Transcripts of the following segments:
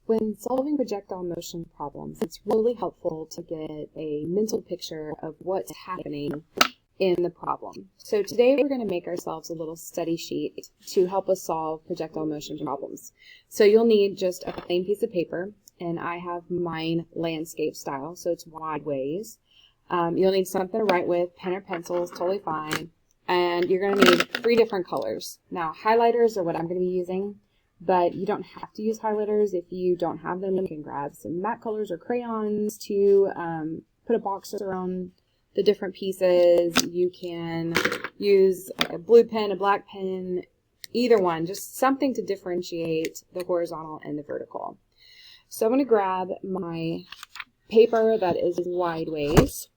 When solving projectile motion problems, it's really helpful to get a mental picture of what's happening in the problem. So today we're going to make ourselves a little study sheet to help us solve projectile motion problems. So you'll need just a plain piece of paper, and I have mine landscape style, so it's wide ways. You'll need something to write with, pen or pencil is totally fine, and you're going to need 3 different colors. Now highlighters are what I'm going to be using, but you don't have to use highlighters. If you don't have them, you can grab some matte colors or crayons to put a box around the different pieces. You can use a blue pen, a black pen, either one, just something to differentiate the horizontal and the vertical. So I'm going to grab my paper that is wide ways,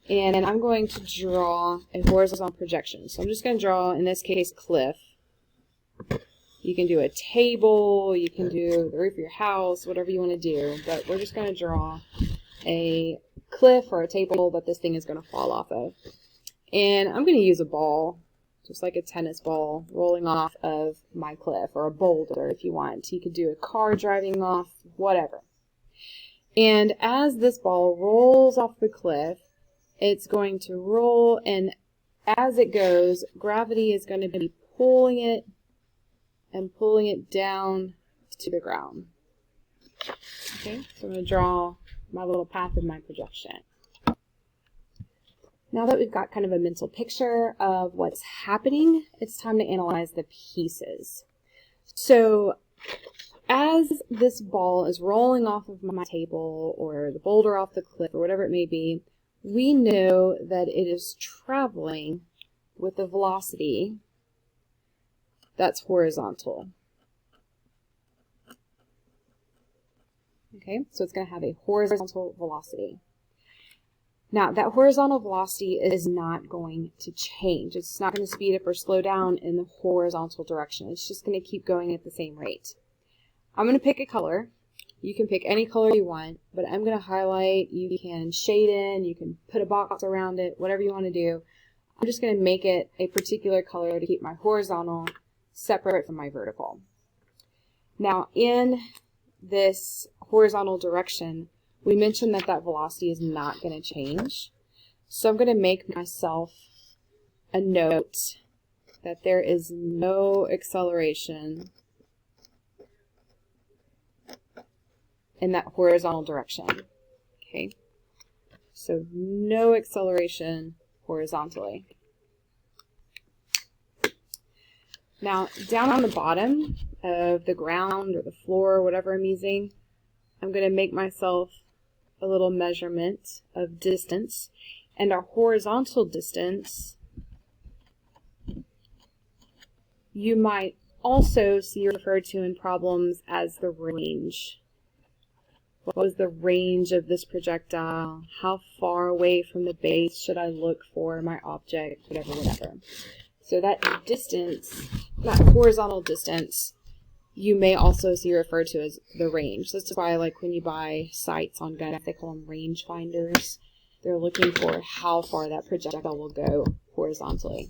and I'm going to draw a horizontal projection. So I'm just going to draw, in this case, cliff. You can do a table, you can do the roof of your house, whatever you want to do, but we're just going to draw a cliff or a table that this thing is going to fall off of. And I'm going to use a ball, just like a tennis ball, rolling off of my cliff, or a boulder if you want. You could do a car driving off, whatever. And as this ball rolls off the cliff, it's going to roll, and as it goes, gravity is going to be pulling it and pulling it down to the ground. Okay, so I'm going to draw my little path of my projection. Now that we've got kind of a mental picture of what's happening, it's time to analyze the pieces. So as this ball is rolling off of my table, or the boulder off the cliff, or whatever it may be, we know that it is traveling with a velocity that's horizontal. Okay, so it's going to have a horizontal velocity. Now, that horizontal velocity is not going to change. It's not going to speed up or slow down in the horizontal direction. It's just going to keep going at the same rate. I'm going to pick a color. You can pick any color you want, but I'm going to highlight. You can shade in, you can put a box around it, whatever you want to do. I'm just going to make it a particular color to keep my horizontal separate from my vertical. Now, in this horizontal direction, we mentioned that that velocity is not going to change. So I'm going to make myself a note that there is no acceleration in that horizontal direction. Okay, so no acceleration horizontally. Now, down on the bottom of the ground or the floor, whatever I'm using, I'm going to make myself a little measurement of distance. And our horizontal distance, you might also see referred to in problems as the range. What was the range of this projectile? How far away from the base should I look for my object? Whatever. So that distance, that horizontal distance, you may also see referred to as the range. That's why, like, when you buy sights on guns, they call them range finders. They're looking for how far that projectile will go horizontally.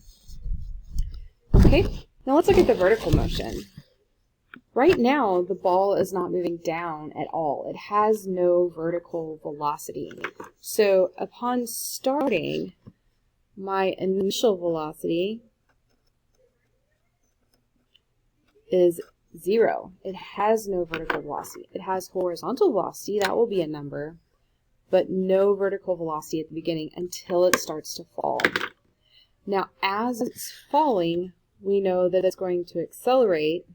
Okay, now let's look at the vertical motion. Right now, the ball is not moving down at all. It has no vertical velocity. So upon starting, my initial velocity is 0. It has no vertical velocity. It has horizontal velocity, that will be a number, but no vertical velocity at the beginning until it starts to fall. Now, as it's falling, we know that it's going to accelerate,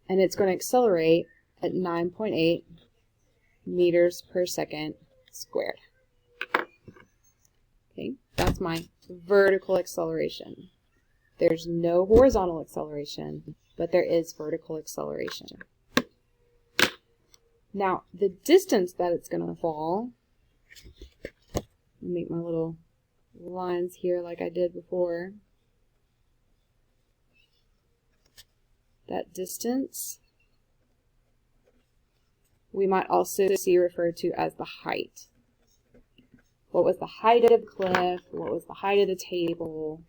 and it's going to accelerate at 9.8 meters per second squared. Okay, that's my vertical acceleration. There's no horizontal acceleration, but there is vertical acceleration. Now, the distance that it's going to fall, make my little lines here like I did before. That distance, we might also see referred to as the height. What was the height of the cliff? What was the height of the table?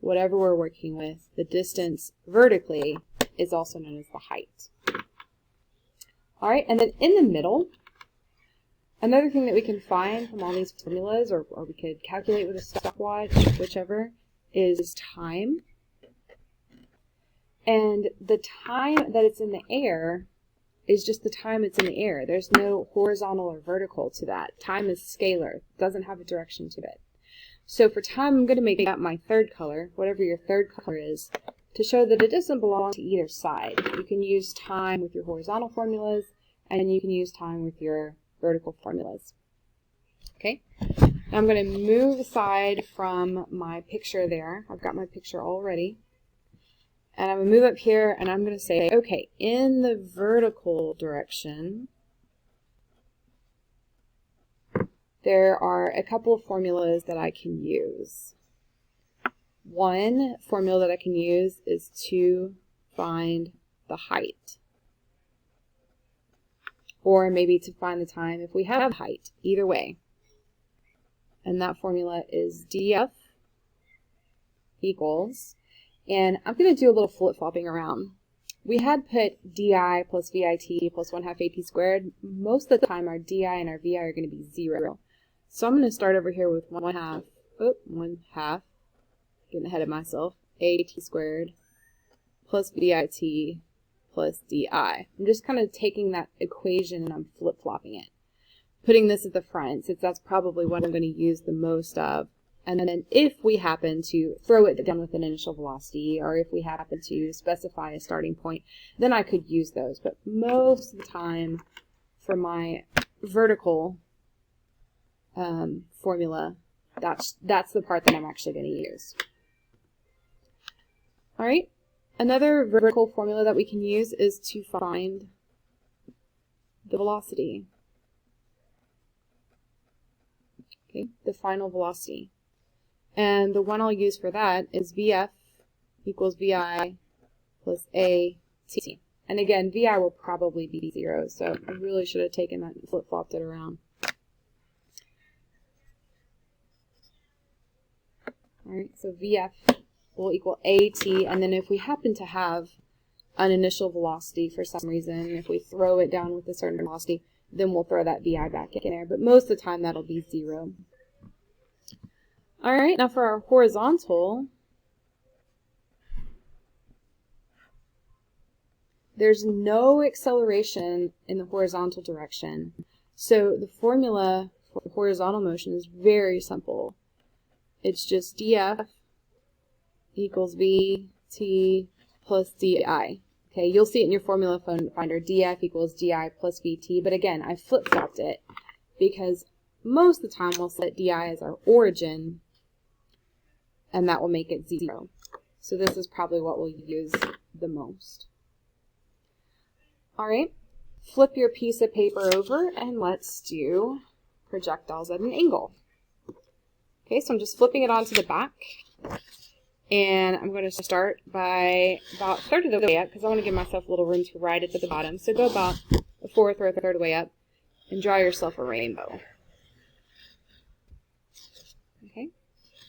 Whatever we're working with, the distance vertically is also known as the height. All right, and then in the middle, another thing that we can find from all these formulas, or we could calculate with a stopwatch, whichever, is time. And the time that it's in the air is just the time it's in the air. There's no horizontal or vertical to that. Time is scalar. It doesn't have a direction to it. So for time, I'm going to make that my third color, whatever your third color is, to show that it doesn't belong to either side. You can use time with your horizontal formulas, and you can use time with your vertical formulas. Okay, now I'm going to move aside from my picture there. I've got my picture all ready. And I'm going to move up here, and I'm going to say, okay, in the vertical direction, there are a couple of formulas that I can use. One formula that I can use is to find the height. Or maybe to find the time if we have height, either way. And that formula is df equals, and I'm going to do a little flip-flopping around. We had put di plus vit plus 1/2 at squared. Most of the time our di and our vi are going to be 0. So I'm going to start over here with 1/2, getting ahead of myself, at squared plus vit plus di. I'm just kind of taking that equation and I'm flip-flopping it. Putting this at the front, since that's probably what I'm going to use the most of. And then if we happen to throw it down with an initial velocity, or if we happen to specify a starting point, then I could use those. But most of the time, for my vertical formula, that's the part that I'm actually going to use. All right. Another vertical formula that we can use is to find the velocity. Okay, the final velocity. And the one I'll use for that is Vf equals Vi plus At. And again, Vi will probably be 0, so I really should have taken that and flip-flopped it around. Alright, so Vf will equal At, and then if we happen to have an initial velocity for some reason, if we throw it down with a certain velocity, then we'll throw that Vi back in there. But most of the time that'll be 0. Alright, now for our horizontal, there's no acceleration in the horizontal direction. So the formula for horizontal motion is very simple. It's just df equals vt plus di. Okay, you'll see it in your formula finder, df equals di plus vt, but again, I flip-flopped it because most of the time we'll set di as our origin, and that will make it 0. So this is probably what we'll use the most. All right, flip your piece of paper over and let's do projectiles at an angle. Okay, so I'm just flipping it onto the back, and I'm going to start by about a third of the way up because I want to give myself a little room to write it at the bottom. So go about a fourth or a third of the way up and draw yourself a rainbow. Okay.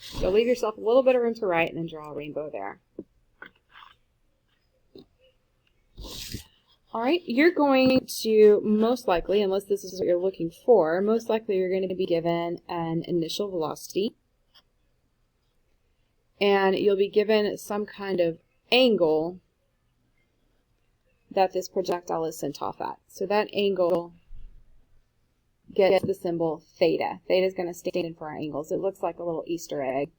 So leave yourself a little bit of room to write and then draw a rainbow there. Alright, you're going to most likely, unless this is what you're looking for, most likely you're going to be given an initial velocity. And you'll be given some kind of angle that this projectile is sent off at. So that angle gets the symbol theta. Theta is going to stand in for our angles. It looks like a little Easter egg.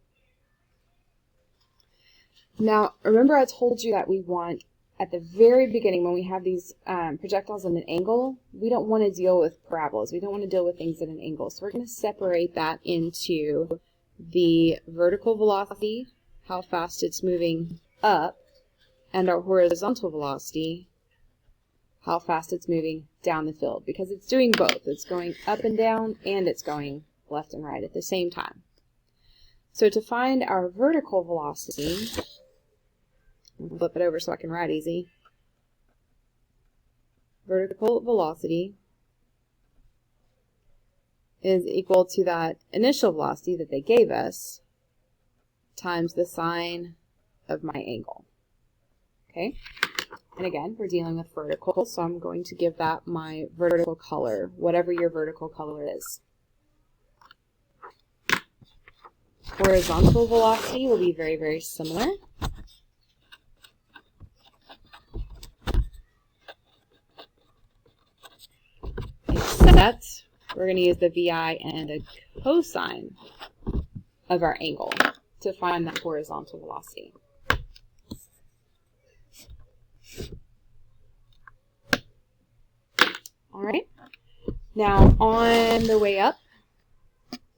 Now, remember I told you that we want, at the very beginning, when we have these projectiles at an angle, we don't want to deal with parabolas. We don't want to deal with things at an angle. So we're going to separate that into the vertical velocity, how fast it's moving up, and our horizontal velocity, how fast it's moving down the field, because it's doing both. It's going up and down, and it's going left and right at the same time. So to find our vertical velocity, I'll flip it over so I can write easy. Vertical velocity is equal to that initial velocity that they gave us times the sine of my angle. Okay? And again, we're dealing with vertical, so I'm going to give that my vertical color, whatever your vertical color is. Horizontal velocity will be very, very similar. Except we're going to use the VI and the cosine of our angle to find that horizontal velocity. All right. Now on the way up,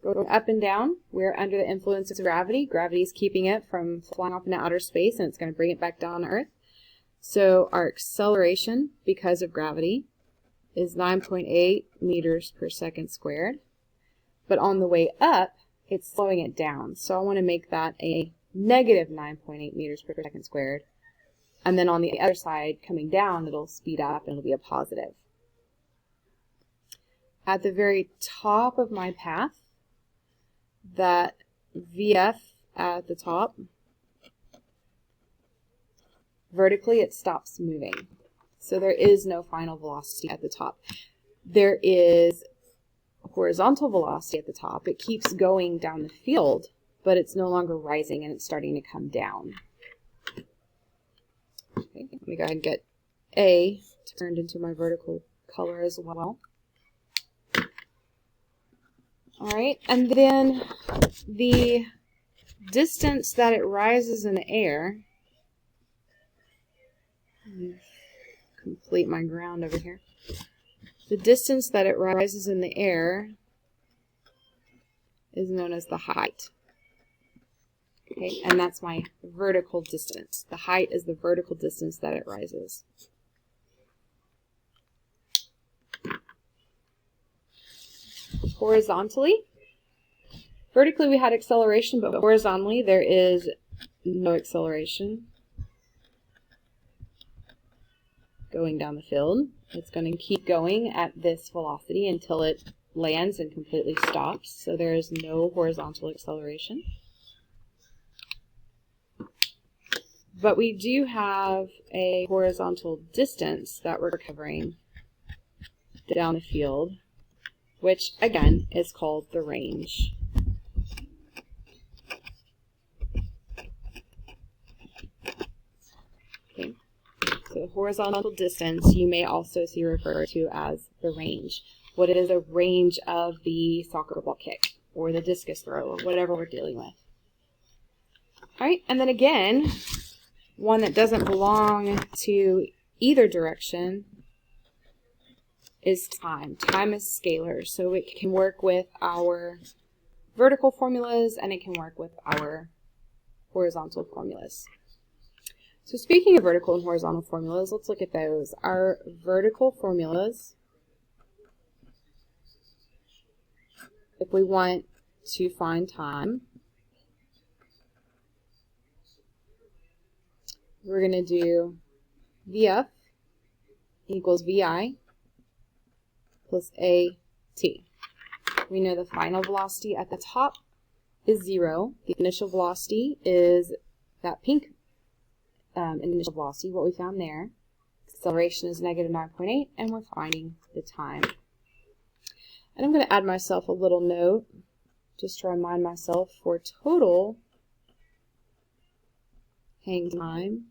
going up and down, we're under the influence of gravity. Gravity is keeping it from flying off into outer space, and it's going to bring it back down to Earth. So our acceleration, because of gravity, is 9.8 meters per second squared. But on the way up, it's slowing it down. So I want to make that a negative 9.8 meters per second squared. And then on the other side, coming down, it'll speed up and it'll be a positive. At the very top of my path, that VF at the top, vertically it stops moving. So there is no final velocity at the top. There is horizontal velocity at the top. It keeps going down the field, but it's no longer rising and it's starting to come down. Okay, let me go ahead and get A turned into my vertical color as well. All right, and then the distance that it rises in the air, complete my ground over here. The distance that it rises in the air is known as the height. Okay, and that's my vertical distance. The height is the vertical distance that it rises. Horizontally, vertically we had acceleration, but horizontally there is no acceleration going down the field. It's going to keep going at this velocity until it lands and completely stops. So there is no horizontal acceleration. But we do have a horizontal distance that we're covering down the field, which again is called the range. Okay. So the horizontal distance you may also see referred to as the range. What is a range of the soccer ball kick or the discus throw or whatever we're dealing with. All right, and then again, one that doesn't belong to either direction is time. Time is scalar, so it can work with our vertical formulas and it can work with our horizontal formulas. So speaking of vertical and horizontal formulas, let's look at those. Our vertical formulas, if we want to find time, we're going to do VF equals VI plus AT. We know the final velocity at the top is 0. The initial velocity is that pink initial velocity, what we found there. Acceleration is negative 9.8, and we're finding the time. And I'm going to add myself a little note just to remind myself for total hang time,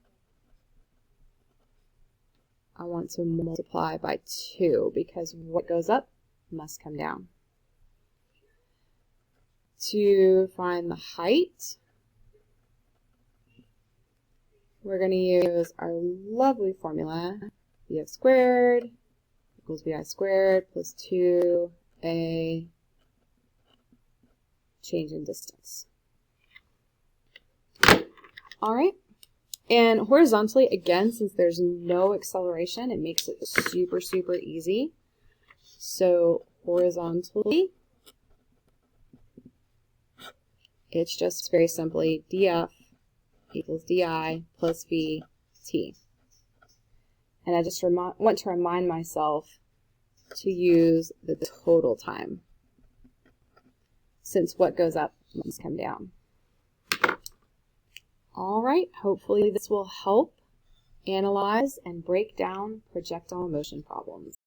I want to multiply by 2 because what goes up must come down. To find the height, we're going to use our lovely formula, VF squared equals VI squared plus 2A change in distance. All right. And horizontally, again, since there's no acceleration, it makes it super, super easy. So horizontally, it's just very simply dF equals di plus vt. And I just want to remind myself to use the total time, since what goes up must come down. All right, hopefully this will help analyze and break down projectile motion problems.